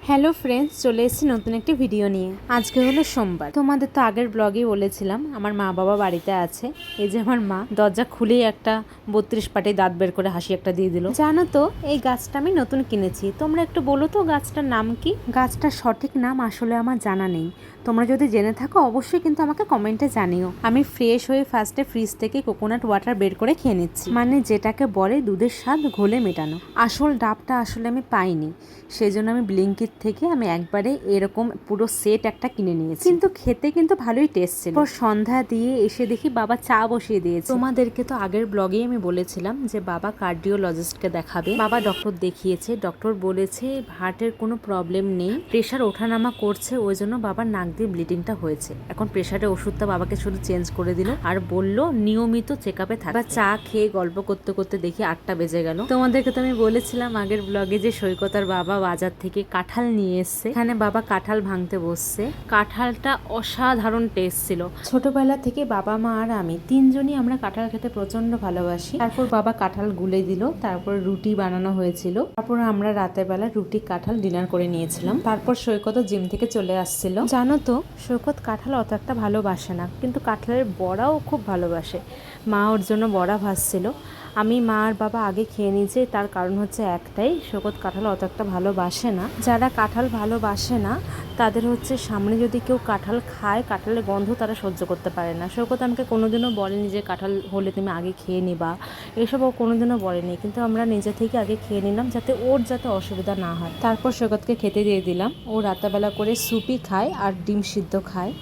Hello friends, চলে এসেছি নতুন একটি ভিডিও নিয়ে। আজকে হলো সোমবার। তোমাদের তো আগের ব্লগেই বলেছিলাম আমার মা বাবা বাড়িতে আছে। এই যে আমার মা দরজা খুলেই একটা 32 পাটি দাঁত বের করে হাসি একটা দিয়ে দিল। জানো তো এই গাছটা আমি নতুন কিনেছি। তোমরা একটু বলো তো গাছটার নাম কি? গাছটার সঠিক নাম আসলে আমার জানা নেই। তোমরা যদি জেনে থাকো অবশ্যই কিন্তু আমাকে কমেন্টে জানিও। আমি ফ্রেশ হয়ে ফার্স্টে ফ্রিজ থেকে কোকোনাট ওয়াটার বের করে খেয়ে নিচ্ছি, মানে যেটাকে বলে দুধের স্বাদ ঘোলে মেটানো। আসল ডাবটা আসলে আমি পাইনি, সেই জন্য আমি ব্লিঙ্কিট থেকে আমি একবারে এরকম পুরো সেট একটা কিনে নিয়েছি। কিন্তু খেতে কিন্তু ভালোই টেস্ট ছিল। সন্ধ্যা দিয়ে এসে দেখি বাবা চা বসিয়ে দিয়েছে। তোমাদেরকে তো আগের ব্লগেই আমি বলেছিলাম যে বাবা কার্ডিওলজিস্টকে দেখাবে। বাবা ডক্টর দেখিয়েছে, ডক্টর বলেছে হার্টের কোনো প্রবলেম নেই, প্রেশার ওঠানামা করছে, ওই জন্য বাবার নাক দিয়ে ব্লিডিংটা হয়েছে। এখন প্রেশারের ওষুধটা বাবাকে শুধু চেঞ্জ করে দিল আর বলল নিয়মিত চেক আপে থাকবে। চা খেয়ে গল্প করতে করতে দেখি 8টা বেজে গেল। তোমাদেরকে তো আমি বলেছিলাম আগের ব্লগে যে সৈকতার বাবা বাজার থেকে কাঁঠাল নিয়ে এসছে। এখানে বাবা কাঁঠাল ভাঙতে বসছে। কাঁঠালটা অসাধারণ টেস্ট ছিল। ছোটবেলা থেকে বাবা মা আর আমি তিনজনই আমরা কাঁঠাল খেতে প্রচন্ড ভালোবাসি। তারপর বাবা কাঁঠাল গুলে দিল, তারপর রুটি বানানো হয়েছিল, তারপর আমরা রাতের বেলা রুটি কাঁঠাল ডিনার করে নিয়েছিলাম। তারপর সৈকত জিম থেকে চলে আসছিল। জানো তো সৈকত কাঁঠাল অত একটা ভালোবাসে না, কিন্তু কাঁঠালের বড়াও খুব ভালোবাসে। মা ওর জন্য বড়া ভাজছিল। আমি মা আর বাবা আগে খেয়ে নিয়েছি, তার কারণ হচ্ছে একটাই, সৈকত কাঁঠাল অত একটা ভালোবাসে না। যারা কাঁঠাল ভালোবাসে না তাদের হচ্ছে সামনে যদি কেউ কাঁঠাল খায়, কাঁঠালের গন্ধ তারা সহ্য করতে পারে না। সৈকত আমাকে কোনোদিনও বলেনি যে কাঁঠাল হলে তুমি আগে খেয়ে নিবা, এসবও কোনোদিনও বলেনি, কিন্তু আমরা নিজে থেকে আগে খেয়ে নিলাম যাতে ওর যাতে অসুবিধা না হয়। তারপর সৈকতকে খেতে দিয়ে দিলাম। ও রাতেবেলা করে সুপি খায় আর ডিম সিদ্ধ খায়,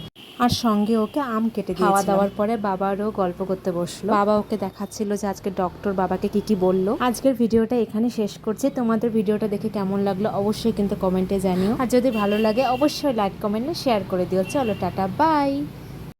আর সঙ্গে ওকে আম কেটে দিয়ে খাওয়া দাওয়ার পরে বাবারও গল্প করতে বসলো। বাবা ওকে দেখাচ্ছিল যে আজকে ডক্টর বাবাকে কি বললো। আজকের ভিডিওটা এখানে শেষ করছি। তোমাদের ভিডিওটা দেখে কেমন লাগলো অবশ্যই কিন্তু কমেন্টে জানিও, আর যদি ভালো লাগে অবশ্যই লাইক কমেন্টে শেয়ার করে দিও। চলো টাটা, বাই।